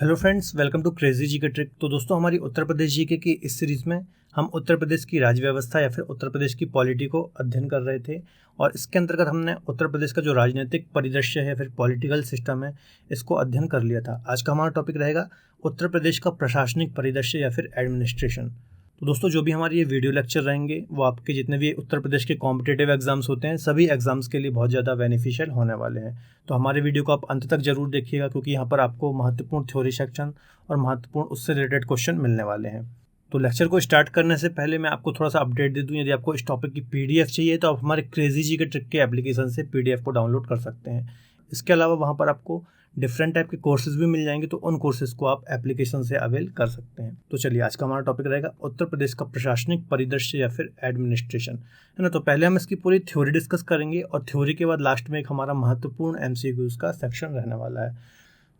Hello friends, welcome to crazy G K trick. तो दोस्तों, हमारी उत्तर प्रदेश जीके की इस सीरीज़ में हम उत्तर प्रदेश की राज्य व्यवस्था या फिर उत्तर प्रदेश की पॉलिटी को अध्ययन कर रहे थे। और इसके अंतर्गत हमने उत्तर प्रदेश का जो राजनीतिक परिदृश्य है फिर पॉलिटिकल सिस्टम है, इसको अध्ययन कर लिया था। आज का हमारा टॉपिक रहेगा उत्तर प्रदेश का प्रशासनिक परिदृश्य या फिर एडमिनिस्ट्रेशन। तो दोस्तों, जो भी हमारे ये वीडियो लेक्चर रहेंगे वो आपके जितने भी उत्तर प्रदेश के कॉम्पिटिटिव एग्जाम्स होते हैं सभी एग्जाम्स के लिए बहुत ज़्यादा बेनिफिशियल होने वाले हैं। तो हमारे वीडियो को आप अंत तक जरूर देखिएगा, क्योंकि यहाँ पर आपको महत्वपूर्ण थ्योरी सेक्शन और महत्वपूर्ण उससे रिलेटेड क्वेश्चन मिलने वाले हैं। तो लेक्चर को स्टार्ट करने से पहले मैं आपको थोड़ा सा अपडेट दे दूँ। यदि आपको इस टॉपिक की पीडीएफ चाहिए तो आप हमारे क्रेजी जी के ट्रिक के एप्लीकेशन से पीडीएफ को डाउनलोड कर सकते हैं। इसके अलावा वहाँ पर आपको डिफरेंट टाइप के कोर्सेज भी मिल जाएंगे, तो उन कोर्सेज को आप एप्लीकेशन से अवेल कर सकते हैं। तो चलिए, आज का हमारा टॉपिक रहेगा उत्तर प्रदेश का प्रशासनिक परिदृश्य या फिर एडमिनिस्ट्रेशन, है ना। तो पहले हम इसकी पूरी थ्योरी डिस्कस करेंगे और थ्योरी के बाद लास्ट में एक हमारा महत्वपूर्ण एमसीक्यूज का सेक्शन रहने वाला है।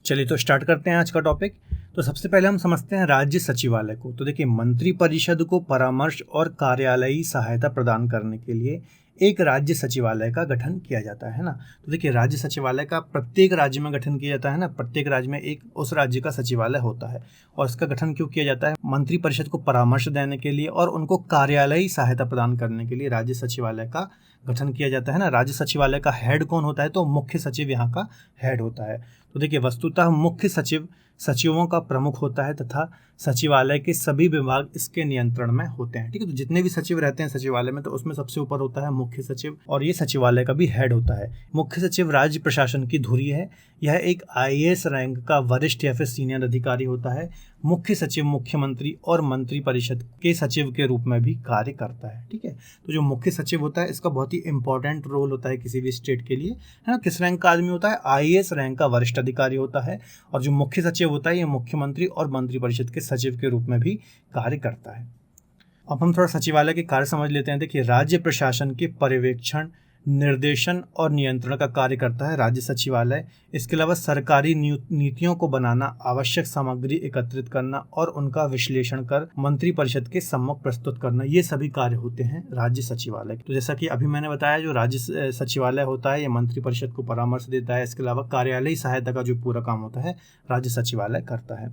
चलिए, तो स्टार्ट करते हैं आज का टॉपिक। तो सबसे पहले हम समझते हैं राज्य सचिवालय को। तो देखिए, मंत्री परिषद को परामर्श और कार्यालयी सहायता प्रदान करने के लिए एक राज्य सचिवालय का गठन किया जाता है ना। तो देखिए, राज्य सचिवालय का प्रत्येक राज्य में गठन किया जाता है ना। प्रत्येक राज्य में एक उस राज्य का सचिवालय होता है। और इसका गठन क्यों किया जाता है? मंत्री परिषद को परामर्श देने के लिए और उनको कार्यालयी सहायता प्रदान करने के लिए राज्य सचिवालय का गठन किया जाता है ना। राज्य सचिवालय का हेड कौन होता है? तो मुख्य सचिव यहाँ का हेड होता है। तो देखिए, वस्तुतः मुख्य सचिव सचिवों का प्रमुख होता है तथा सचिवालय के सभी विभाग इसके नियंत्रण में होते हैं। ठीक है, तो जितने भी सचिव रहते हैं सचिवालय में, तो उसमें सबसे ऊपर होता है मुख्य सचिव और ये सचिवालय का भी हेड होता है। मुख्य सचिव राज्य प्रशासन की धुरी है। यह एक आईएएस रैंक का वरिष्ठ या फिर सीनियर अधिकारी होता है। मुख्य सचिव मुख्यमंत्री और मंत्री परिषद के सचिव के रूप में भी कार्य करता है। ठीक है, तो जो मुख्य सचिव होता है इसका बहुत ही इंपॉर्टेंट रोल होता है किसी भी स्टेट के लिए, है ना। किस रैंक का आदमी होता है? आईएएस रैंक का वरिष्ठ अधिकारी होता है। और जो मुख्य सचिव होता है ये मुख्यमंत्री और मंत्री परिषद के सचिव के रूप में भी कार्य करता है। अब हम थोड़ा सचिवालय के कार्य समझ लेते हैं। देखिए, राज्य प्रशासन के पर्यवेक्षण, निर्देशन और नियंत्रण का कार्य करता है राज्य सचिवालय। इसके अलावा सरकारी नीतियों को बनाना, आवश्यक सामग्री एकत्रित करना और उनका विश्लेषण कर मंत्री परिषद के सम्मुख प्रस्तुत करना, ये सभी कार्य होते हैं राज्य सचिवालय। तो जैसा कि अभी मैंने बताया, जो राज्य सचिवालय होता है ये मंत्री परिषद को परामर्श देता है। इसके अलावा कार्यालयी सहायता का जो पूरा काम होता है राज्य सचिवालय करता है।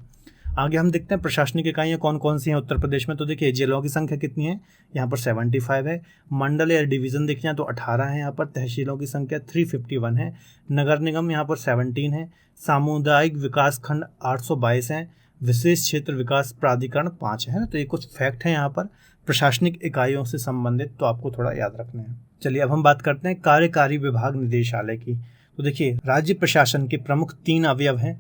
आगे हम देखते हैं प्रशासनिक इकाइयाँ कौन कौन सी हैं उत्तर प्रदेश में। तो देखिए, जिलों की संख्या कितनी है? यहाँ पर 75 है। मंडल या डिवीज़न देखिए तो 18 है। यहाँ पर तहसीलों की संख्या 351 है। नगर निगम यहाँ पर 17 है। सामुदायिक विकास खंड 822 हैं। विशेष क्षेत्र विकास प्राधिकरण 5 है ना। तो ये कुछ फैक्ट हैं यहाँ पर प्रशासनिक इकाइयों से संबंधित, तो आपको थोड़ा याद रखना है। चलिए, अब हम बात करते हैं कार्यकारी विभाग निदेशालय की। तो देखिए, राज्य प्रशासन के प्रमुख 3 अवयव हैं।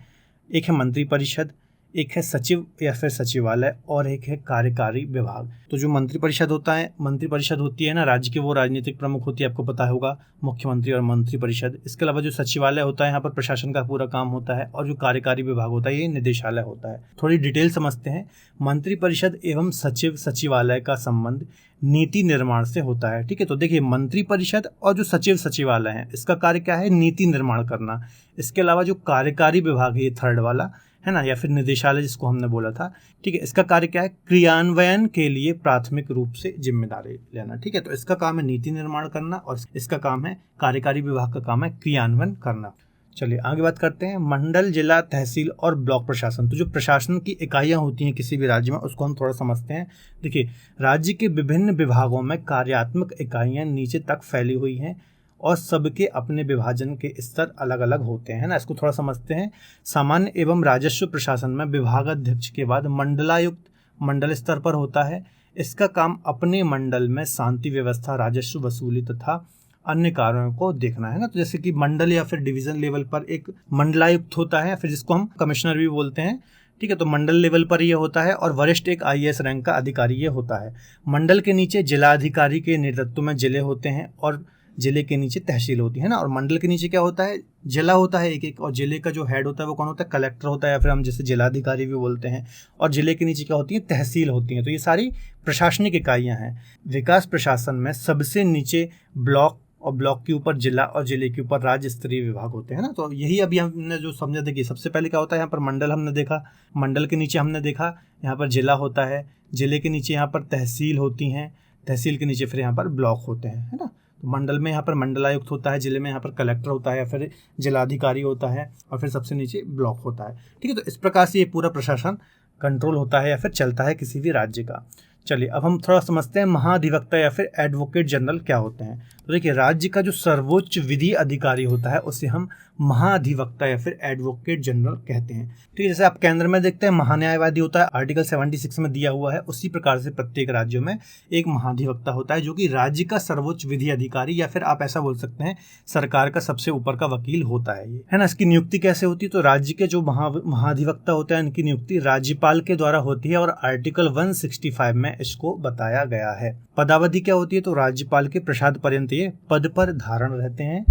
एक है मंत्री परिषद, एक है सचिव या फिर सचिवालय और एक है कार्यकारी विभाग। तो जो मंत्री परिषद होता है, मंत्री परिषद होती है ना राज्य के, वो राजनीतिक प्रमुख होती है, आपको पता होगा, मुख्यमंत्री और मंत्री परिषद। इसके अलावा जो सचिवालय होता है यहाँ पर प्रशासन का पूरा काम होता है। और जो कार्यकारी विभाग होता है ये निदेशालय होता है। थोड़ी डिटेल समझते हैं। मंत्री परिषद एवं सचिव सचिवालय का संबंध नीति निर्माण से होता है। ठीक है, तो देखिए, मंत्री परिषद और जो सचिव सचिवालय है इसका कार्य क्या है? नीति निर्माण करना। इसके अलावा जो कार्यकारी विभाग है, ये थर्ड वाला है ना, या फिर निदेशालय जिसको हमने बोला था, ठीक है, इसका कार्य क्या है? क्रियान्वयन के लिए प्राथमिक रूप से जिम्मेदारी लेना। ठीक है, तो इसका काम है नीति निर्माण करना और इसका काम है, कार्यकारी विभाग का काम है क्रियान्वयन करना। चलिए, आगे बात करते हैं मंडल, जिला, तहसील और ब्लॉक प्रशासन। तो जो प्रशासन की इकाइयाँ होती हैं किसी भी राज्य में, उसको हम थोड़ा समझते हैं। देखिए, राज्य के विभिन्न विभागों में कार्यात्मक इकाइयाँ नीचे तक फैली हुई हैं और सबके अपने विभाजन के स्तर अलग अलग होते हैं ना। इसको थोड़ा समझते हैं। सामान्य एवं राजस्व प्रशासन में विभागाध्यक्ष के बाद मंडलायुक्त मंडल स्तर पर होता है। इसका काम अपने मंडल में शांति व्यवस्था, राजस्व वसूली तथा अन्य कार्यों को देखना है ना। तो जैसे कि मंडल या फिर डिवीजन लेवल पर एक मंडलायुक्त होता है, फिर जिसको हम कमिश्नर भी बोलते हैं। ठीक है, तो मंडल लेवल पर ये होता है और वरिष्ठ एक आईएएस रैंक का अधिकारी ये होता है। मंडल के नीचे जिलाधिकारी के नेतृत्व में जिले होते हैं और जिले के नीचे तहसील होती है ना। और मंडल के नीचे क्या होता है? जिला होता है एक एक, और जिले का जो हेड होता है वो कौन होता है? कलेक्टर होता है, या फिर हम जैसे जिलाधिकारी भी बोलते हैं। और जिले के नीचे क्या होती है? तहसील होती है। तो ये सारी प्रशासनिक इकाइयाँ हैं। विकास प्रशासन में सबसे नीचे ब्लॉक और ब्लॉक के ऊपर जिला और जिले के ऊपर राज्य स्तरीय विभाग होते हैं ना। तो यही अभी हमने जो समझा, देखिए, सबसे पहले क्या होता है, यहाँ पर मंडल हमने देखा, मंडल के नीचे हमने देखा यहाँ पर जिला होता है, जिले के नीचे यहाँ पर तहसील होती हैं, तहसील के नीचे फिर यहाँ पर ब्लॉक होते हैं, है ना। तो मंडल में यहाँ पर मंडलायुक्त होता है, जिले में यहाँ पर कलेक्टर होता है या फिर जिलाधिकारी होता है, और फिर सबसे नीचे ब्लॉक होता है। ठीक है, तो इस प्रकार से ये पूरा प्रशासन कंट्रोल होता है या फिर चलता है किसी भी राज्य का। चलिए अब हम थोड़ा समझते हैं महाधिवक्ता या फिर एडवोकेट जनरल क्या होते हैं। तो देखिए, राज्य का जो सर्वोच्च विधि अधिकारी होता है उसे हम महाधिवक्ता या फिर एडवोकेट जनरल कहते हैं। ठीक है, जैसे आप केंद्र में देखते हैं महान्यायवादी होता है, आर्टिकल 76 में दिया हुआ है, उसी प्रकार से प्रत्येक राज्यों में एक महाधिवक्ता होता है जो कि राज्य का सर्वोच्च विधि अधिकारी या फिर आप ऐसा बोल सकते हैं सरकार का सबसे ऊपर का वकील होता है ये, है ना। इसकी नियुक्ति कैसे होती है, तो राज्य के जो महाधिवक्ता होते हैं इनकी नियुक्ति राज्यपाल के द्वारा होती है और आर्टिकल 165 में इसको बताया गया है। पदावधि क्या होती है, तो राज्यपाल के प्रसाद पर्यंत ये पद पर धारण रहते हैं।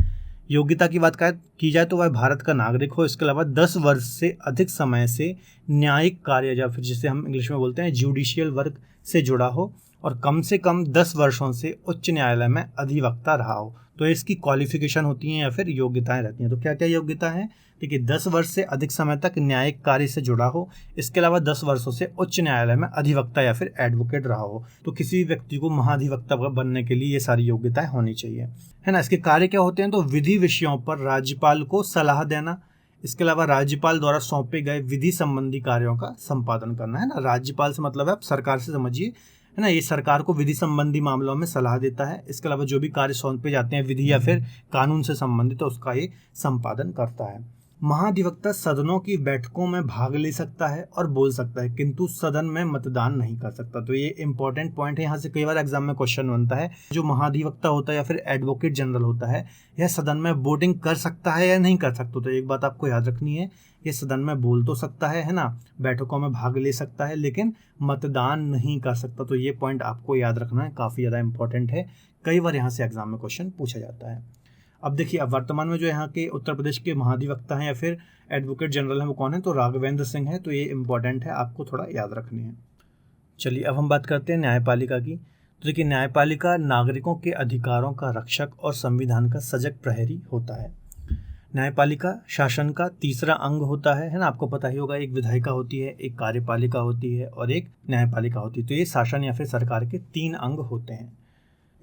योग्यता की बात की जाए तो वह भारत का नागरिक हो, इसके अलावा 10 वर्ष से अधिक समय से न्यायिक कार्य या फिर जिसे हम इंग्लिश में बोलते हैं जुडिशियल वर्क से जुड़ा हो, और कम से कम 10 वर्षों से उच्च न्यायालय में अधिवक्ता रहा हो। तो इसकी क्वालिफिकेशन होती हैं या फिर योग्यताएं रहती हैं। तो क्या क्या योग्यता है, देखिए 10 वर्ष से अधिक समय तक न्यायिक कार्य से जुड़ा हो, इसके अलावा 10 वर्षों से उच्च न्यायालय में अधिवक्ता या फिर एडवोकेट रहा हो। तो किसी भी व्यक्ति को महाधिवक्ता बनने के लिए ये सारी योग्यताएं होनी चाहिए, है ना। इसके कार्य क्या होते हैं, तो विधि विषयों पर राज्यपाल को सलाह देना, इसके अलावा राज्यपाल द्वारा सौंपे गए विधि संबंधी कार्यों का संपादन करना, है ना। राज्यपाल से मतलब है आप सरकार से समझिए, है ना। ये सरकार को विधि संबंधी मामलों में सलाह देता है, इसके अलावा जो भी कार्य सौंपे जाते हैं विधि या फिर कानून से संबंधित तो उसका ये संपादन करता है। महाधिवक्ता सदनों की बैठकों में भाग ले सकता है और बोल सकता है, किंतु सदन में मतदान नहीं कर सकता। तो ये इंपॉर्टेंट पॉइंट है, यहाँ से कई बार एग्जाम में क्वेश्चन बनता है। जो महाधिवक्ता होता है या फिर एडवोकेट जनरल होता है, यह सदन में वोटिंग कर सकता है या नहीं कर सकता। तो एक बात आपको याद रखनी है, ये सदन में बोल तो सकता है ना, बैठकों में भाग ले सकता है, लेकिन मतदान नहीं कर सकता। तो ये पॉइंट आपको याद रखना है, काफ़ी ज़्यादा इंपॉर्टेंट है, कई बार यहाँ से एग्जाम में क्वेश्चन पूछा जाता है। अब देखिए, अब वर्तमान में जो यहाँ के उत्तर प्रदेश के महाधिवक्ता हैं या फिर एडवोकेट जनरल हैं वो कौन है, तो राघवेंद्र सिंह है। तो ये इंपॉर्टेंट है, आपको थोड़ा याद रखनी है। चलिए अब हम बात करते हैं न्यायपालिका की। तो देखिए, न्यायपालिका नागरिकों के अधिकारों का रक्षक और संविधान का सजग प्रहरी होता है। न्यायपालिका शासन का तीसरा अंग होता है ना। आपको पता ही होगा, एक विधायिका होती है, एक कार्यपालिका होती है और एक न्यायपालिका होती है। तो ये शासन या फिर सरकार के 3 अंग होते हैं।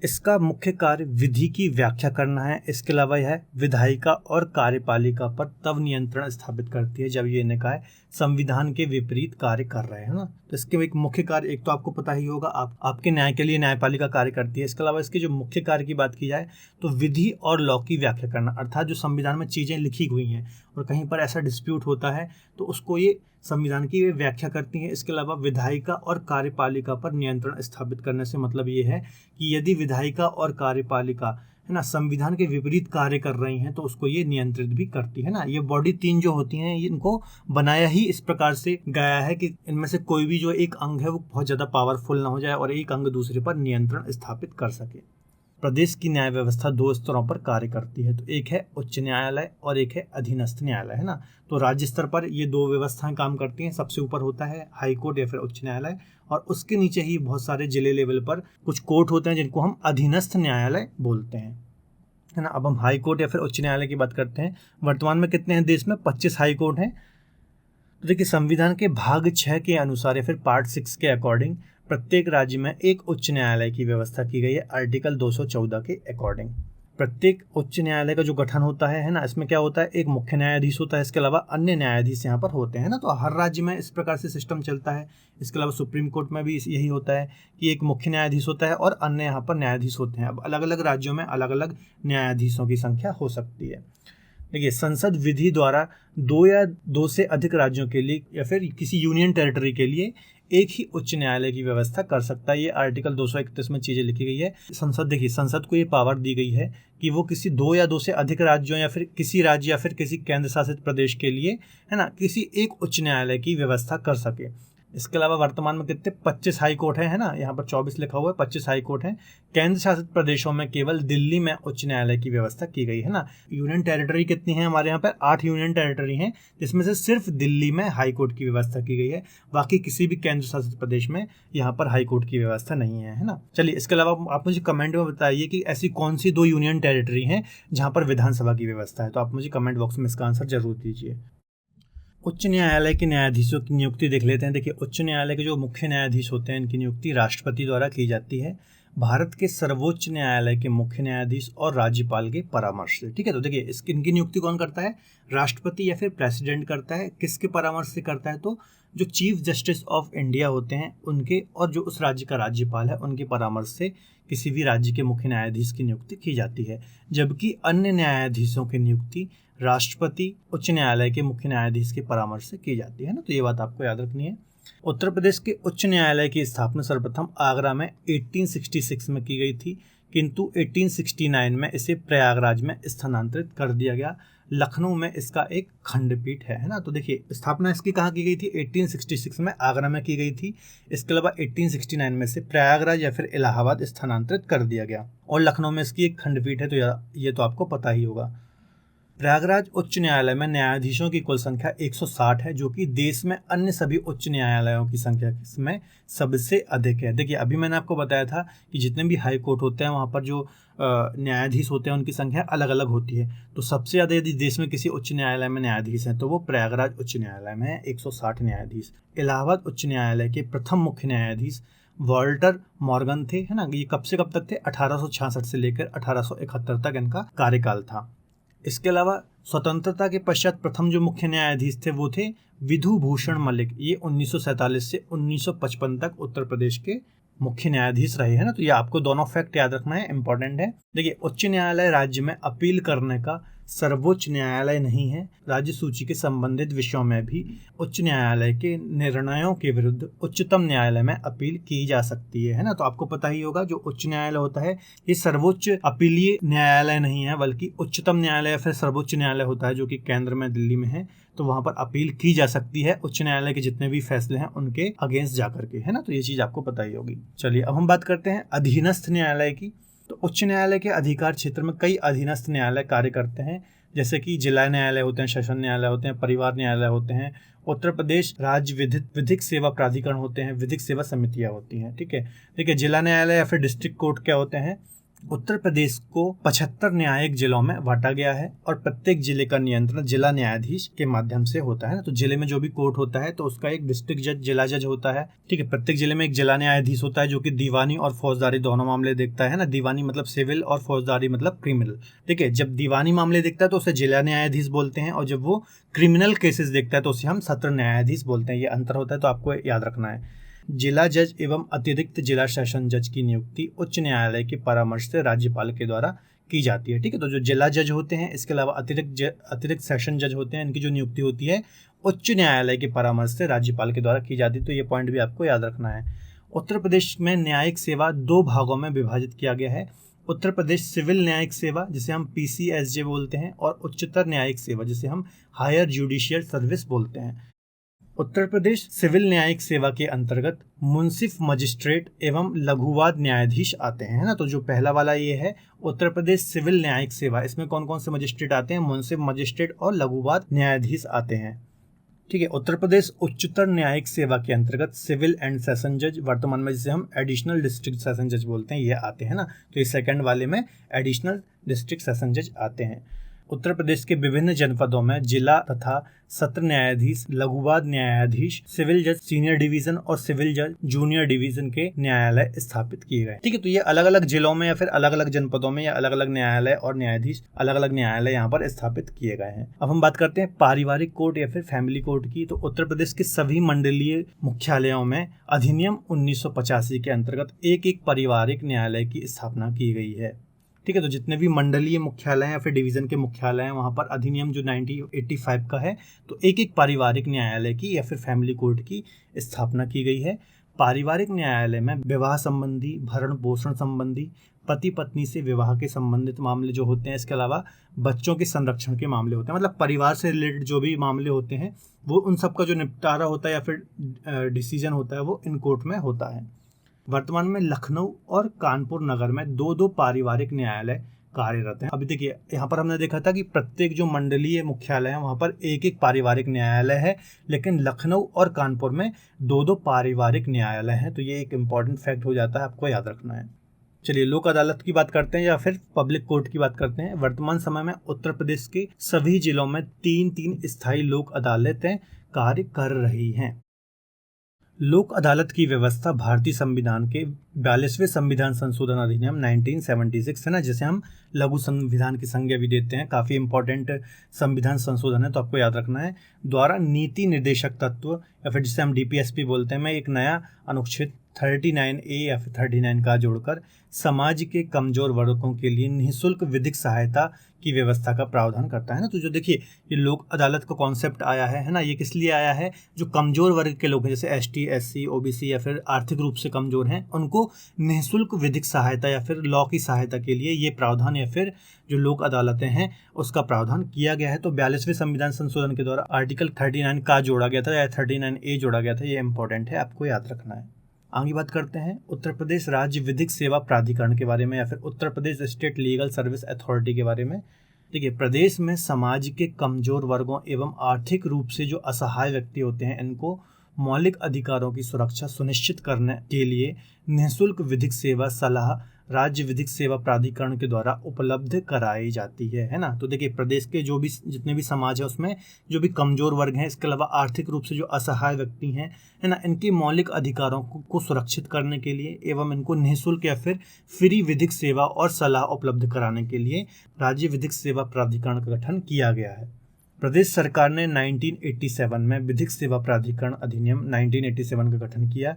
इसका मुख्य कार्य विधि की व्याख्या करना है। इसके अलावा यह विधायिका और कार्यपालिका पर तब नियंत्रण स्थापित करती है जब ये निकाय संविधान के विपरीत कार्य कर रहे हैं ना। तो इसके एक मुख्य कार्य, एक तो आपको पता ही होगा, आपके न्याय के लिए न्यायपालिका कार्य करती है। इसके अलावा इसके जो मुख्य कार्य की बात की जाए तो विधि और लॉ की व्याख्या करना, अर्थात जो संविधान में चीज़ें लिखी हुई हैं और कहीं पर ऐसा डिस्प्यूट होता है तो उसको ये संविधान की व्याख्या करती है। इसके अलावा विधायिका और कार्यपालिका पर नियंत्रण स्थापित करने से मतलब ये है कि यदि विधायिका और कार्यपालिका, है ना, संविधान के विपरीत कार्य कर रही हैं तो उसको ये नियंत्रित भी करती है ना। ये बॉडी 3 जो होती हैं इनको बनाया ही इस प्रकार से गया है कि इनमें से कोई भी जो एक अंग है वो बहुत ज़्यादा पावरफुल ना हो जाए और एक अंग दूसरे पर नियंत्रण स्थापित कर सके। प्रदेश की न्याय व्यवस्था 2 स्तरों पर कार्य करती है। तो एक है उच्च न्यायालय और एक है अधीनस्थ न्यायालय, है ना। तो राज्य स्तर पर ये 2 व्यवस्थाएं काम करती हैं। सबसे ऊपर होता है हाई कोर्ट या फिर उच्च न्यायालय, और उसके नीचे ही बहुत सारे जिले लेवल पर कुछ कोर्ट होते हैं जिनको हम अधीनस्थ न्यायालय बोलते हैं, है ना। अब हम हाई कोर्ट या फिर उच्च न्यायालय की बात करते हैं। वर्तमान में कितने हैं देश में, 25 हाई कोर्ट हैं। तो देखिए, संविधान के भाग 6 के अनुसार या फिर पार्ट 6 के अकॉर्डिंग प्रत्येक राज्य में एक उच्च न्यायालय की व्यवस्था की गई है। आर्टिकल 214 के अकॉर्डिंग प्रत्येक उच्च न्यायालय का जो गठन होता है ना, इसमें क्या होता है, एक मुख्य न्यायाधीश होता है, इसके अलावा अन्य न्यायाधीश यहाँ पर होते हैं ना। तो हर राज्य में इस प्रकार से सिस्टम चलता है। इसके अलावा सुप्रीम कोर्ट में भी यही होता है कि एक मुख्य न्यायाधीश होता है और अन्य यहाँ पर न्यायाधीश होते हैं। अब अलग अलग राज्यों में अलग अलग न्यायाधीशों की संख्या हो सकती है। देखिए, संसद विधि द्वारा 2 या 2 से अधिक राज्यों के लिए या फिर किसी यूनियन टेरिटरी के लिए एक ही उच्च न्यायालय की व्यवस्था कर सकता है। ये आर्टिकल 231 में चीज़ें लिखी गई है। देखिए, संसद को ये पावर दी गई है कि वो किसी 2 या 2 से अधिक राज्यों या फिर किसी राज्य या फिर किसी केंद्र शासित प्रदेश के लिए, है ना, किसी एक उच्च न्यायालय की व्यवस्था कर सके। इसके अलावा वर्तमान में कितने 25 हाई कोर्ट है ना, यहाँ पर 24 लिखा हुआ है, 25 हाई कोर्ट हैं। केंद्र शासित प्रदेशों में केवल दिल्ली में उच्च न्यायालय की व्यवस्था की गई है ना। यूनियन टेरिटरी कितनी है, हमारे यहाँ पर 8 यूनियन टेरिटरी हैं, जिसमें से सिर्फ दिल्ली में हाई कोर्ट की व्यवस्था की गई है। बाकी किसी भी केंद्र शासित प्रदेश में यहाँ पर हाई कोर्ट की व्यवस्था नहीं है ना। चलिए, इसके अलावा आप मुझे कमेंट में बताइए कि ऐसी कौन सी 2 यूनियन टेरिटरी हैं जहाँ पर विधानसभा की व्यवस्था है। तो आप मुझे कमेंट बॉक्स में इसका आंसर जरूर दीजिए। उच्च न्यायालय के न्यायाधीशों की नियुक्ति देख लेते हैं। देखिए, उच्च न्यायालय के जो मुख्य न्यायाधीश होते हैं इनकी नियुक्ति राष्ट्रपति द्वारा की जाती है। भारत के सर्वोच्च न्यायालय के मुख्य न्यायाधीश और राज्यपाल के परामर्श से। ठीक है, तो देखिए इनकी नियुक्ति कौन करता है? राष्ट्रपति या फिर प्रेसिडेंट करता है। किसके परामर्श से करता है? तो जो चीफ जस्टिस ऑफ इंडिया होते हैं उनके, और जो उस राज्य का राज्यपाल है उनके परामर्श से किसी भी राज्य के मुख्य न्यायाधीश की नियुक्ति की जाती है। जबकि अन्य न्यायाधीशों की नियुक्ति राष्ट्रपति, उच्च न्यायालय के मुख्य न्यायाधीश के परामर्श से की जाती है ना। तो ये बात आपको याद रखनी है। उत्तर प्रदेश के उच्च न्यायालय की स्थापना सर्वप्रथम आगरा में 1866 में की गई थी, किंतु 1869 में इसे प्रयागराज में स्थानांतरित कर दिया गया। लखनऊ में इसका एक खंडपीठ है ना। तो देखिए स्थापना इसकी कहाँ की गई थी? 1866 में आगरा में की गई थी। इसके अलावा 1869 में से प्रयागराज या फिर इलाहाबाद स्थानांतरित कर दिया गया, और लखनऊ में इसकी एक खंडपीठ है। तो ये तो आपको पता ही होगा। प्रयागराज उच्च न्यायालय में न्यायाधीशों की कुल संख्या 160 है, जो कि देश में अन्य सभी उच्च न्यायालयों की संख्या में सबसे अधिक है। देखिए अभी मैंने आपको बताया था कि जितने भी हाई कोर्ट होते हैं वहाँ पर जो न्यायाधीश होते हैं उनकी संख्या अलग अलग होती है। तो सबसे ज़्यादा यदि देश में किसी उच्च न्यायालय में न्यायाधीश हैं तो वो प्रयागराज उच्च न्यायालय में है, 160 न्यायाधीश। इलाहाबाद उच्च न्यायालय के प्रथम मुख्य न्यायाधीश वाल्टर मॉर्गन थे, है ना। ये कब से कब तक थे? 1866 से लेकर 1871 तक इनका कार्यकाल था। इसके अलावा स्वतंत्रता के पश्चात प्रथम जो मुख्य न्यायाधीश थे वो थे विधु भूषण मलिक। ये 1947 से 1955 तक उत्तर प्रदेश के मुख्य न्यायाधीश रहे हैं ना। तो ये आपको दोनों फैक्ट याद रखना है, इंपॉर्टेंट है। देखिए उच्च न्यायालय राज्य में अपील करने का सर्वोच्च न्यायालय नहीं है। राज्य सूची के संबंधित विषयों में भी उच्च न्यायालय के निर्णयों के विरुद्ध उच्चतम न्यायालय में अपील की जा सकती है ना। तो आपको पता ही होगा जो उच्च न्यायालय होता है ये सर्वोच्च अपीलीय न्यायालय नहीं है, बल्कि उच्चतम न्यायालय या फिर सर्वोच्च न्यायालय होता है, जो कि केंद्र में दिल्ली में है। तो वहां पर अपील की जा सकती है उच्च न्यायालय के जितने भी फैसले हैं उनके अगेंस्ट जाकर के, है ना। तो ये चीज आपको पता ही होगी। चलिए अब हम बात करते हैं अधीनस्थ न्यायालय की। तो उच्च न्यायालय के अधिकार क्षेत्र में कई अधीनस्थ न्यायालय कार्य करते हैं, जैसे कि जिला न्यायालय होते हैं, सेशन न्यायालय होते हैं, परिवार न्यायालय होते हैं, उत्तर प्रदेश राज्य विधिक सेवा प्राधिकरण होते हैं, विधिक सेवा समितियां होती हैं। ठीक है, देखिए जिला न्यायालय या फिर डिस्ट्रिक्ट कोर्ट क्या होते हैं? उत्तर प्रदेश को 75 न्यायिक जिलों में बांटा गया है और प्रत्येक जिले का नियंत्रण जिला न्यायाधीश के माध्यम से होता है ना। तो जिले में जो भी कोर्ट होता है तो उसका एक डिस्ट्रिक्ट जज, जिला जज होता है। ठीक है, प्रत्येक जिले में एक जिला न्यायाधीश होता है जो कि दीवानी और फौजदारी दोनों मामले देखता है ना। दीवानी मतलब सिविल और फौजदारी मतलब क्रिमिनल। ठीक है, जब दीवानी मामले देखता है तो उसे जिला न्यायाधीश बोलते हैं, और जब वो क्रिमिनल केसेस देखता है तो उसे हम सत्र न्यायाधीश बोलते हैं। ये अंतर होता है, तो आपको याद रखना है। जिला जज एवं अतिरिक्त जिला सेशन जज की नियुक्ति उच्च न्यायालय के परामर्श से राज्यपाल के द्वारा की जाती है। ठीक है, तो जो जिला जज होते हैं, इसके अलावा अतिरिक्त सेशन जज होते हैं, इनकी जो नियुक्ति होती है उच्च न्यायालय के परामर्श से राज्यपाल के द्वारा की जाती है। तो ये पॉइंट भी आपको याद रखना है। उत्तर प्रदेश में न्यायिक सेवा 2 भागों में विभाजित किया गया है। उत्तर प्रदेश सिविल न्यायिक सेवा, जिसे हम PCSJ बोलते हैं, और उच्चतर न्यायिक सेवा, जिसे हम हायर जुडिशियल सर्विस बोलते हैं। उत्तर प्रदेश सिविल न्यायिक सेवा के अंतर्गत मुंसिफ मजिस्ट्रेट एवं लघुवाद न्यायाधीश आते हैं ना। तो जो पहला वाला ये है उत्तर प्रदेश सिविल न्यायिक सेवा, इसमें कौन कौन से मजिस्ट्रेट आते हैं? मुंसिफ मजिस्ट्रेट और लघुवाद न्यायाधीश आते हैं। ठीक है, उत्तर प्रदेश उच्चतर न्यायिक सेवा के अंतर्गत सिविल एंड सेशन जज, वर्तमान में जिसे हम एडिशनल डिस्ट्रिक्ट सेशन जज बोलते हैं, ये आते हैं ना। तो ये सेकंड वाले में एडिशनल डिस्ट्रिक्ट सेशन जज आते हैं। उत्तर प्रदेश के विभिन्न जनपदों में जिला तथा सत्र न्यायाधीश, लघुवाद न्यायाधीश, सिविल जज सीनियर डिवीजन और सिविल जज जूनियर डिवीजन के न्यायालय स्थापित किए गए। ठीक है, तो ये अलग अलग जिलों में या फिर अलग अलग जनपदों में या अलग अलग न्यायालय और न्यायाधीश, अलग अलग न्यायालय यहाँ पर स्थापित किए गए हैं। अब हम बात करते हैं पारिवारिक कोर्ट या फिर फैमिली कोर्ट की। तो उत्तर प्रदेश के सभी मंडलीय मुख्यालयों में अधिनियम 1985 के अंतर्गत एक एक पारिवारिक न्यायालय की स्थापना की गई है। ठीक है, तो जितने भी मंडलीय मुख्यालय हैं या फिर डिवीजन के मुख्यालय हैं वहाँ पर अधिनियम जो 1985 का है, तो एक एक पारिवारिक न्यायालय की या फिर फैमिली कोर्ट की स्थापना की गई है। पारिवारिक न्यायालय में विवाह संबंधी, भरण पोषण संबंधी, पति पत्नी से विवाह के संबंधित मामले जो होते हैं, इसके अलावा बच्चों के संरक्षण के मामले होते हैं, मतलब परिवार से रिलेटेड जो भी मामले होते हैं वो उन सब का जो निपटारा होता है या फिर डिसीजन होता है वो इन कोर्ट में होता है। वर्तमान में लखनऊ और कानपुर नगर में 2-2 पारिवारिक न्यायालय कार्यरत हैं। अभी देखिए यहाँ पर हमने देखा था कि प्रत्येक जो मंडलीय मुख्यालय है वहाँ पर एक एक पारिवारिक न्यायालय है, लेकिन लखनऊ और कानपुर में 2-2 पारिवारिक न्यायालय हैं। तो ये एक इम्पॉर्टेंट फैक्ट हो जाता है, आपको याद रखना है। चलिए लोक अदालत की बात करते हैं या फिर पब्लिक कोर्ट की बात करते हैं। वर्तमान समय में उत्तर प्रदेश के सभी जिलों में 3-3 स्थायी लोक अदालतें कार्य कर रही हैं। लोक अदालत की व्यवस्था भारतीय संविधान के 42वें संविधान संशोधन अधिनियम 1976 है ना, जिसे हम लघु संविधान की संज्ञा भी देते हैं, काफ़ी इंपॉर्टेंट संविधान संशोधन है, तो आपको याद रखना है, द्वारा नीति निर्देशक तत्व या फिर जिसे हम डीपीएसपी बोलते हैं, में एक नया अनुच्छेद 39A या फिर 39 का जोड़कर समाज के कमजोर वर्गों के लिए निःशुल्क विधिक सहायता की व्यवस्था का प्रावधान करता है ना। तो जो देखिए ये लोक अदालत का कॉन्सेप्ट आया है ना, ये किस लिए आया है, जो कमजोर वर्ग के लोग हैं जैसे एसटी, एससी, ओबीसी या फिर आर्थिक रूप से कमजोर हैं, उनको निःशुल्क विधिक सहायता या फिर लॉ की सहायता के लिए ये प्रावधान या फिर जो लोक अदालतें हैं उसका प्रावधान किया गया है। तो 42वें संविधान संशोधन के द्वारा आर्टिकल 39 का जोड़ा गया था या 39A जोड़ा गया था, ये इंपॉर्टेंट है, आपको याद रखना है। आगे बात करते हैं उत्तर प्रदेश राज्य विधिक सेवा प्राधिकरण के बारे में या फिर Uttar Pradesh state legal service authority के बारे में। देखिए, प्रदेश में समाज के कमजोर वर्गों एवं आर्थिक रूप से जो असहाय व्यक्ति होते हैं, इनको मौलिक अधिकारों की सुरक्षा सुनिश्चित करने के लिए निःशुल्क विधिक सेवा सलाह राज्य विधिक सेवा प्राधिकरण के द्वारा उपलब्ध कराई जाती है ना। तो देखिए, प्रदेश के जो भी जितने भी समाज है उसमें जो भी कमजोर वर्ग हैं, इसके अलावा आर्थिक रूप से जो असहाय व्यक्ति हैं, है ना, इनके मौलिक अधिकारों को सुरक्षित करने के लिए एवं इनको निःशुल्क या फिर फ्री विधिक सेवा और सलाह उपलब्ध कराने के लिए राज्य विधिक सेवा प्राधिकरण का गठन किया गया है। प्रदेश सरकार ने 1987 में विधिक सेवा प्राधिकरण अधिनियम 1987 का गठन किया।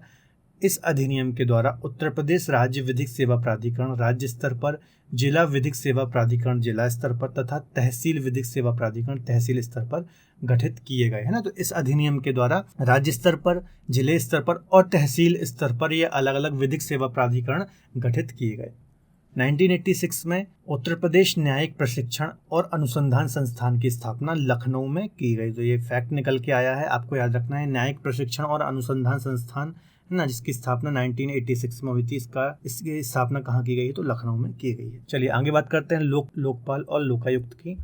इस अधिनियम के द्वारा उत्तर प्रदेश राज्य विधिक सेवा प्राधिकरण राज्य स्तर पर, जिला विधिक सेवा प्राधिकरण जिला स्तर पर तथा तहसील विधिक सेवा प्राधिकरण तहसील स्तर पर गठित किए गए, है ना। तो इस अधिनियम के द्वारा राज्य स्तर पर, जिले स्तर पर और तहसील स्तर पर ये अलग अलग विधिक सेवा प्राधिकरण गठित किए गए। 1986 में उत्तर प्रदेश न्यायिक प्रशिक्षण और अनुसंधान संस्थान की स्थापना लखनऊ में की गई। तो ये फैक्ट निकल के आया है, आपको याद रखना है, न्यायिक प्रशिक्षण और अनुसंधान संस्थान है ना, जिसकी स्थापना 1986 में हुई थी। इसकी स्थापना कहाँ की गई है, तो लखनऊ में की गई है। चलिए आगे बात करते हैं लोकपाल और लोकायुक्त की।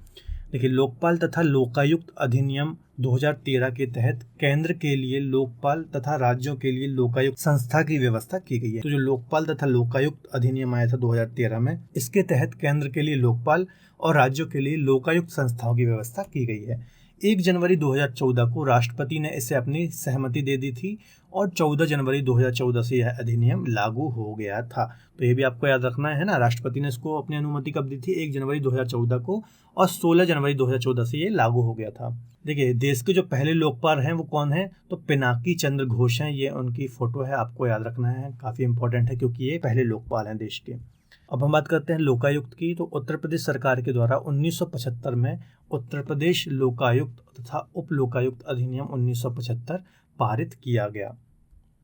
देखिए, लोकपाल तथा लोकायुक्त अधिनियम 2013 के तहत केंद्र के लिए लोकपाल तथा राज्यों के लिए लोकायुक्त संस्था की व्यवस्था की गई है। तो जो लोकपाल तथा लोकायुक्त अधिनियम आया था 2013 में, इसके तहत केंद्र के लिए लोकपाल और राज्यों के लिए लोकायुक्त संस्थाओं की व्यवस्था की गई है। 1 जनवरी 2014 को राष्ट्रपति ने इसे अपनी सहमति दे दी थी और 14 जनवरी 2014 से यह अधिनियम लागू हो गया था। तो ये भी आपको याद रखना है ना, राष्ट्रपति ने इसको अपनी अनुमति कब दी थी, 1 जनवरी 2014 को, और 16 जनवरी 2014 से ये लागू हो गया था। देखिए, देश के जो पहले लोकपाल हैं वो कौन है, तो पिनाकी चंद्र घोष हैं, ये उनकी फोटो है, आपको याद रखना है, काफ़ी इंपॉर्टेंट है क्योंकि ये पहले लोकपाल हैं देश के। अब हम बात करते हैं लोकायुक्त की। तो उत्तर प्रदेश सरकार के द्वारा 1975 में उत्तर प्रदेश लोकायुक्त तथा उप लोकायुक्त अधिनियम 1975 पारित किया गया।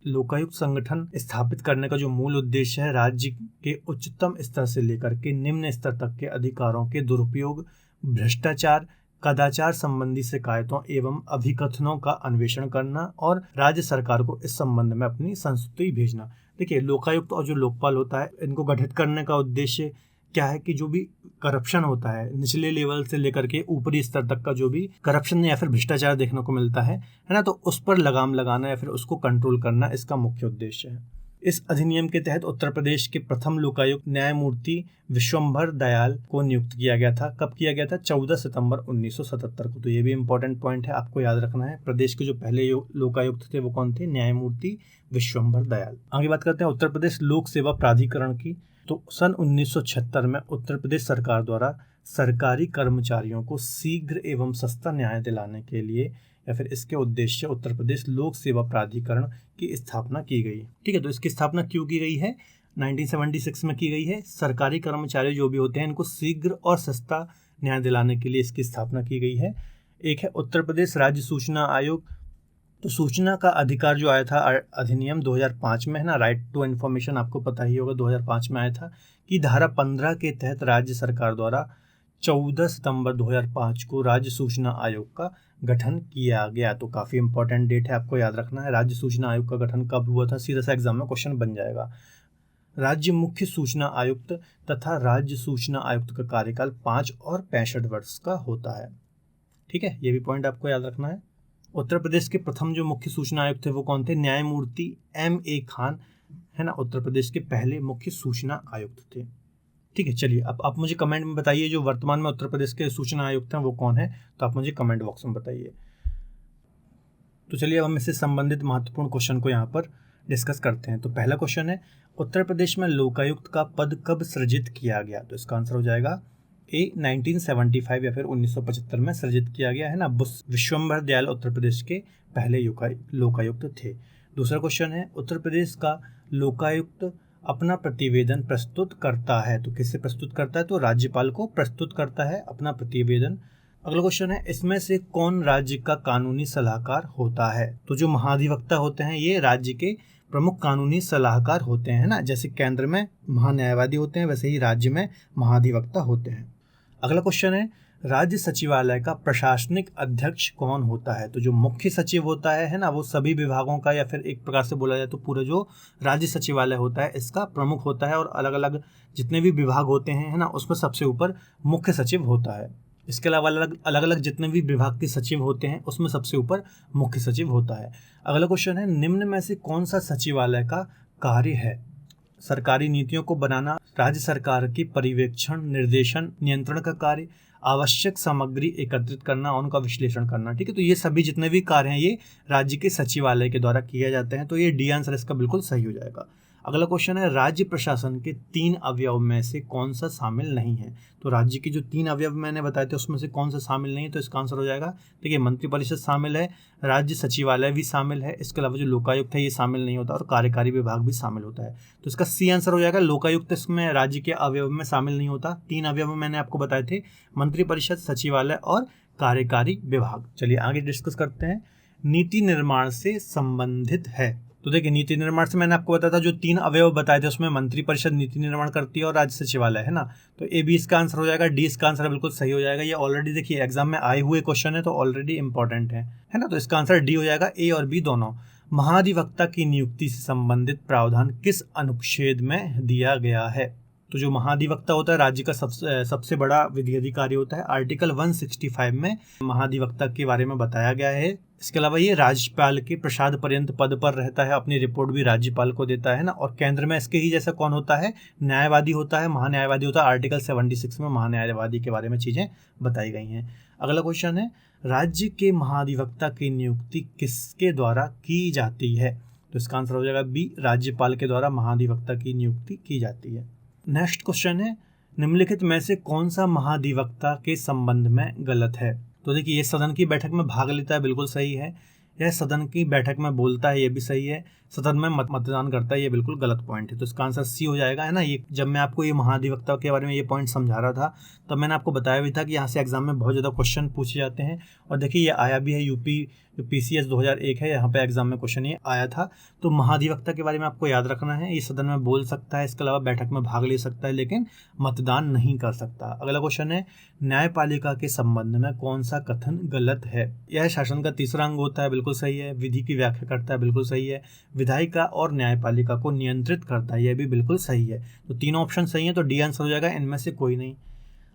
लोकायुक्त संगठन स्थापित करने का जो मूल उद्देश्य है, राज्य के उच्चतम स्तर से लेकर के निम्न स्तर तक के अधिकारों के दुरुपयोग, भ्रष्टाचार, कदाचार संबंधी शिकायतों एवं अभिकथनों का अन्वेषण करना और राज्य सरकार को इस संबंध में अपनी संस्तुति भेजना। देखिए, लोकायुक्त और जो लोकपाल होता है, इनको गठित करने का उद्देश्य क्या है कि जो भी करप्शन होता है निचले लेवल से लेकर के ऊपरी स्तर तक का जो भी करप्शन या फिर भ्रष्टाचार देखने को मिलता है ना, तो उस पर लगाम लगाना या फिर उसको कंट्रोल करना इसका मुख्य उद्देश्य है। इस अधिनियम के तहत उत्तर प्रदेश के प्रथम लोकायुक्त न्यायमूर्ति विश्वंभर दयाल को नियुक्त किया गया था। कब किया गया था, 14 सितंबर 1977 को। तो ये भी इंपॉर्टेंट पॉइंट है, आपको याद रखना है। प्रदेश के जो पहले लोकायुक्त थे वो कौन थे, न्यायमूर्ति विश्वंभर दयाल। आगे बात करते हैं उत्तर प्रदेश लोक सेवा प्राधिकरण की। तो सन 1976 में उत्तर प्रदेश सरकार द्वारा सरकारी कर्मचारियों को शीघ्र एवं सस्ता न्याय दिलाने के लिए या फिर इसके उद्देश्य उत्तर प्रदेश लोक सेवा प्राधिकरण की स्थापना की गई। ठीक है, तो इसकी स्थापना क्यों की गई है, 1976 में की गई है। सरकारी कर्मचारी जो भी होते हैं इनको शीघ्र और सस्ता न्याय दिलाने के लिए इसकी स्थापना की गई है। एक है उत्तर प्रदेश राज्य सूचना आयोग। तो सूचना का अधिकार जो आया था अधिनियम 2005 में, है ना, राइट टू इन्फॉर्मेशन आपको पता ही होगा, 2005 में आया था, कि धारा 15 के तहत राज्य सरकार द्वारा 14 सितंबर 2005 को राज्य सूचना आयोग का गठन किया गया। तो काफ़ी इंपॉर्टेंट डेट है, आपको याद रखना है। राज्य सूचना आयोग का गठन कब हुआ था, सीधा सा एग्जाम में क्वेश्चन बन जाएगा। राज्य मुख्य सूचना आयुक्त तथा राज्य सूचना आयुक्त का कार्यकाल 5 और 65 वर्ष का होता है। ठीक है, ये भी पॉइंट आपको याद रखना है। उत्तर प्रदेश के प्रथम जो मुख्य सूचना आयुक्त थे वो कौन थे, न्यायमूर्ति M.A. खान, है ना, उत्तर प्रदेश के पहले मुख्य सूचना आयुक्त थे। ठीक है, चलिए अब आप मुझे कमेंट में बताइए जो वर्तमान में उत्तर प्रदेश के सूचना आयुक्त हैं वो कौन है, तो आप मुझे कमेंट बॉक्स में बताइए। तो चलिए अब हम इससे संबंधित महत्वपूर्ण क्वेश्चन को यहाँ पर डिस्कस करते हैं। तो पहला क्वेश्चन है, उत्तर प्रदेश में लोकायुक्त का पद कब सृजित किया गया? तो इसका आंसर हो जाएगा ए 1975 या फिर 1975 में सृजित किया गया है ना। विश्वम्भर दयाल उत्तर प्रदेश के पहले लोकायुक्त थे। दूसरा क्वेश्चन है, उत्तर प्रदेश का लोकायुक्त अपना प्रतिवेदन प्रस्तुत करता है। तो किससे प्रस्तुत करता है? तो राज्यपाल को प्रस्तुत करता है अपना प्रतिवेदन। अगला क्वेश्चन है, इसमें से कौन राज्य का कानूनी सलाहकार होता है? तो जो महाधिवक्ता होते हैं ये राज्य के प्रमुख कानूनी सलाहकार होते हैं ना। जैसे केंद्र में महान्यायवादी होते हैं वैसे ही राज्य में महाधिवक्ता होते हैं। अगला क्वेश्चन है, राज्य सचिवालय का प्रशासनिक अध्यक्ष कौन होता है? तो जो मुख्य सचिव होता है ना, वो सभी विभागों का या फिर एक प्रकार से बोला जाए तो पूरा जो राज्य सचिवालय होता है इसका प्रमुख होता है, और अलग अलग जितने भी विभाग होते हैं है ना उसमें सबसे ऊपर मुख्य सचिव होता है। इसके अलावा अलग अलग जितने भी विभाग के सचिव होते हैं उसमें सबसे ऊपर मुख्य सचिव होता है। अगला क्वेश्चन है, निम्न में से कौन सा सचिवालय का कार्य है? सरकारी नीतियों को बनाना, राज्य सरकार की पर्यवेक्षण, निर्देशन, नियंत्रण का कार्य, आवश्यक सामग्री एकत्रित करना और उनका विश्लेषण करना। ठीक है, तो ये सभी जितने भी कार्य हैं ये राज्य के सचिवालय के द्वारा किए जाते हैं। तो ये डी आंसर इसका बिल्कुल सही हो जाएगा। अगला क्वेश्चन है, राज्य प्रशासन के 3 अवयव में से कौन सा शामिल नहीं है? तो राज्य के जो 3 अवयव मैंने बताए थे उसमें से कौन सा शामिल नहीं है? तो इसका आंसर हो जाएगा, देखिए, मंत्रिपरिषद शामिल है, राज्य सचिवालय भी शामिल है, इसके अलावा जो लोकायुक्त है ये शामिल नहीं होता और कार्यकारी विभाग भी शामिल होता है। तो इसका सी आंसर हो जाएगा, लोकायुक्त इसमें राज्य के अवयव में शामिल नहीं होता। 3 अवयव मैंने आपको बताए थे, मंत्रिपरिषद, सचिवालय और कार्यकारी विभाग। चलिए आगे डिस्कस करते हैं, नीति निर्माण से संबंधित है। तो देखिए, नीति निर्माण से मैंने आपको बताया था जो 3 अवयव बताए थे उसमें मंत्रिपरिषद नीति निर्माण करती है और राज्य सचिवालय है ना। तो ए बी इसका आंसर हो जाएगा, डी इसका आंसर बिल्कुल सही हो जाएगा। ये ऑलरेडी देखिए एग्जाम में आए हुए क्वेश्चन है तो ऑलरेडी इंपॉर्टेंट है ना। तो इसका आंसर डी हो जाएगा, ए और बी दोनों। महाधिवक्ता की नियुक्ति से संबंधित प्रावधान किस अनुच्छेद में दिया गया है? तो जो महाधिवक्ता होता है राज्य का सबसे बड़ा विधि अधिकारी होता है। आर्टिकल 165 में महाधिवक्ता के बारे में बताया गया है। इसके अलावा ये राज्यपाल के प्रसाद पर्यंत पद पर रहता है, अपनी रिपोर्ट भी राज्यपाल को देता है ना। और केंद्र में इसके ही जैसा कौन होता है? न्यायवादी होता है, महान्यायवादी होता है। आर्टिकल 76 में महान्यायवादी के बारे में चीज़ें बताई गई हैं। अगला क्वेश्चन है, राज्य के महाधिवक्ता की नियुक्ति किसके द्वारा की जाती है? तो इसका आंसर हो जाएगा बी, राज्यपाल के द्वारा महाधिवक्ता की नियुक्ति की जाती है। नेक्स्ट क्वेश्चन है, निम्नलिखित में से कौन सा महाधिवक्ता के संबंध में गलत है? तो देखिए, ये सदन की बैठक में भाग लेता है, बिल्कुल सही है। यह सदन की बैठक में बोलता है, ये भी सही है। सदन में मतदान करता है, ये बिल्कुल गलत पॉइंट है। तो इसका आंसर सी हो जाएगा, है ना। ये जब मैं आपको ये महाधिवक्ता के बारे में ये पॉइंट समझा रहा था तब मैंने आपको बताया भी था कि यहाँ से एग्जाम में बहुत ज़्यादा क्वेश्चन पूछे जाते हैं। और देखिए, ये आया भी है, यूपी PCS 2001 है, यहाँ पे एग्जाम में क्वेश्चन ये आया था। तो महाधिवक्ता के बारे में आपको याद रखना है, ये सदन में बोल सकता है, इसके अलावा बैठक में भाग ले सकता है लेकिन मतदान नहीं कर सकता। अगला क्वेश्चन है, न्यायपालिका के संबंध में कौन सा कथन गलत है? यह शासन का तीसरा अंग होता है, बिल्कुल सही है। विधि की व्याख्या करता है, बिल्कुल सही है। विधायिका और न्यायपालिका को नियंत्रित करता है, यह भी बिल्कुल सही है। तो तीनों ऑप्शन सही है, तो डी आंसर हो जाएगा, इनमें से कोई नहीं।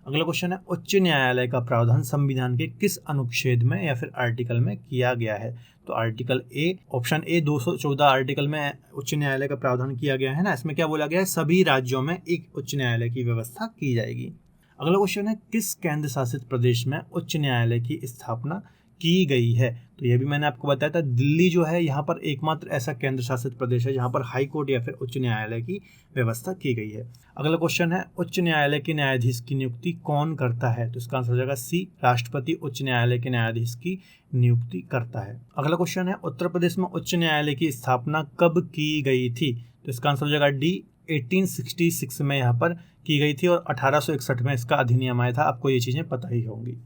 अगला क्वेश्चन है, उच्च न्यायालय का प्रावधान संविधान के किस अनुच्छेद में या फिर आर्टिकल में किया गया है? तो article a, option A 214 article में उच्च न्यायालय का प्रावधान किया गया है ना। इसमें क्या बोला गया है? सभी राज्यों में एक उच्च न्यायालय की व्यवस्था की जाएगी। अगला क्वेश्चन है, किस केंद्र शासित प्रदेश में उच्च न्यायालय की स्थापना की गई है? तो ये भी मैंने आपको बताया था, दिल्ली जो है यहाँ पर एकमात्र ऐसा केंद्र शासित प्रदेश है जहाँ पर हाई कोर्ट या फिर उच्च न्यायालय की व्यवस्था की गई है। अगला क्वेश्चन है, उच्च न्यायालय के न्यायाधीश की नियुक्ति कौन करता है? तो इसका आंसर हो जाएगा सी, राष्ट्रपति उच्च न्यायालय के न्यायाधीश की नियुक्ति करता है। अगला क्वेश्चन है, उत्तर प्रदेश में उच्च न्यायालय की स्थापना कब की गई थी? तो इसका आंसर हो जाएगा डी, 1866 में यहाँ पर की गई थी और 1861 में इसका अधिनियम आया था। आपको ये चीज़ें पता ही होंगी।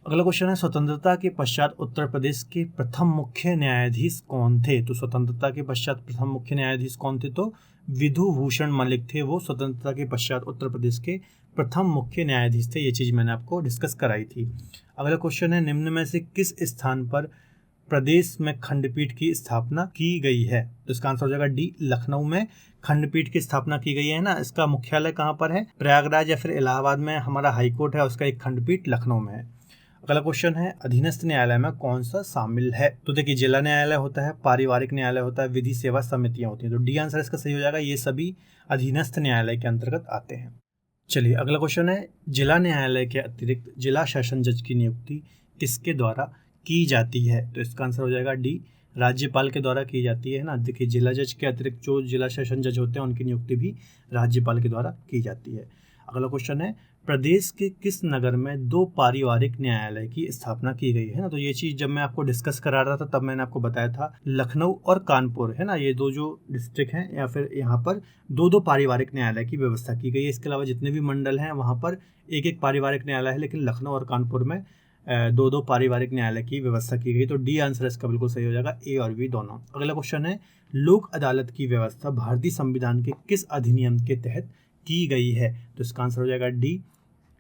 अगला क्वेश्चन है, स्वतंत्रता के पश्चात उत्तर प्रदेश के प्रथम मुख्य न्यायाधीश कौन थे? तो स्वतंत्रता के पश्चात प्रथम मुख्य न्यायाधीश कौन थे? तो विधु भूषण मलिक थे, वो स्वतंत्रता के पश्चात उत्तर प्रदेश के प्रथम मुख्य न्यायाधीश थे। ये चीज़ मैंने आपको डिस्कस कराई थी। अगला क्वेश्चन है, निम्न में से किस स्थान पर प्रदेश में खंडपीठ की स्थापना की गई है? तो इसका आंसर हो जाएगा डी, लखनऊ में खंडपीठ की स्थापना की गई है ना। इसका मुख्यालय कहाँ पर है? प्रयागराज या फिर इलाहाबाद में हमारा हाईकोर्ट है, उसका एक खंडपीठ लखनऊ में है। अगला क्वेश्चन है, अधीनस्थ न्यायालय में कौन सा शामिल है? तो देखिए, जिला न्यायालय होता है, पारिवारिक न्यायालय होता है, विधि सेवा समितियां होती हैं। तो डी आंसर इसका सही हो जाएगा, ये सभी अधीनस्थ न्यायालय के अंतर्गत आते हैं। चलिए अगला क्वेश्चन है, जिला न्यायालय के अतिरिक्त जिला सेशन जज की नियुक्ति किसके द्वारा की जाती है? तो इसका आंसर हो जाएगा डी, राज्यपाल के द्वारा की जाती है ना। देखिए, जिला जज के अतिरिक्त जो जिला सेशन जज होते हैं उनकी नियुक्ति भी राज्यपाल के द्वारा की जाती है। अगला क्वेश्चन है, प्रदेश के किस नगर में 2 पारिवारिक न्यायालय की स्थापना की गई है ना। तो ये चीज़ जब मैं आपको डिस्कस करा रहा था तब मैंने आपको बताया था, लखनऊ और कानपुर है ना, ये 2 जो डिस्ट्रिक्ट हैं या फिर यहाँ पर 2 पारिवारिक न्यायालय की व्यवस्था की गई है। इसके अलावा जितने भी मंडल हैं वहाँ पर एक पारिवारिक न्यायालय है, लेकिन लखनऊ और कानपुर में 2 पारिवारिक न्यायालय की व्यवस्था की गई। तो डी आंसर इसका बिल्कुल सही हो जाएगा, ए और बी दोनों। अगला क्वेश्चन है, लोक अदालत की व्यवस्था भारतीय संविधान के किस अधिनियम के तहत की गई है? तो इसका आंसर हो जाएगा डी,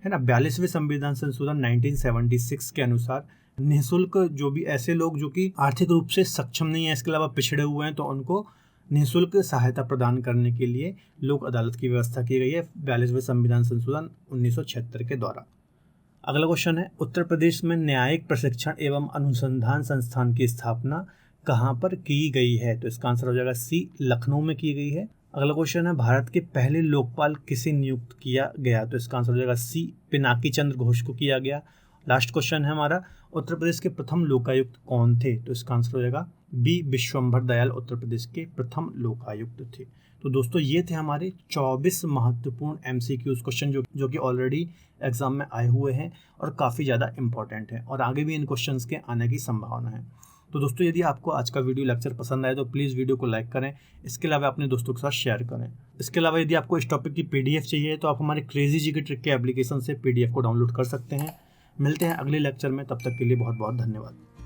है ना। 42वें संविधान संशोधन 1976 के अनुसार निःशुल्क जो भी ऐसे लोग जो कि आर्थिक रूप से सक्षम नहीं है, इसके अलावा पिछड़े हुए हैं, तो उनको निःशुल्क सहायता प्रदान करने के लिए लोक अदालत की व्यवस्था की गई है 42वें संविधान संशोधन 1976 के द्वारा। अगला क्वेश्चन है, उत्तर प्रदेश में न्यायिक प्रशिक्षण एवं अनुसंधान संस्थान की स्थापना कहाँ पर की गई है? तो इसका आंसर हो जाएगा सी, लखनऊ में की गई है। अगला क्वेश्चन है, भारत के पहले लोकपाल किसे नियुक्त किया गया? तो इसका आंसर हो जाएगा सी, पिनाकी चंद्र घोष को किया गया। लास्ट क्वेश्चन है हमारा, उत्तर प्रदेश के प्रथम लोकायुक्त कौन थे? तो इसका आंसर हो जाएगा बी, विश्वंभर दयाल उत्तर प्रदेश के प्रथम लोकायुक्त थे। तो दोस्तों, ये थे हमारे 24 महत्वपूर्ण MCQs क्वेश्चन जो कि ऑलरेडी एग्जाम में आए हुए हैं और काफ़ी ज़्यादा इंपॉर्टेंट हैं और आगे भी इन क्वेश्चंस के आने की संभावना है। तो दोस्तों, यदि आपको आज का वीडियो लेक्चर पसंद आए तो प्लीज़ वीडियो को लाइक करें, इसके अलावा अपने दोस्तों के साथ शेयर करें। इसके अलावा यदि आपको इस टॉपिक की PDF चाहिए तो आप हमारे क्रेजी जी के ट्रिक के एप्लीकेशन से PDF को डाउनलोड कर सकते हैं। मिलते हैं अगले लेक्चर में, तब तक के लिए बहुत बहुत धन्यवाद।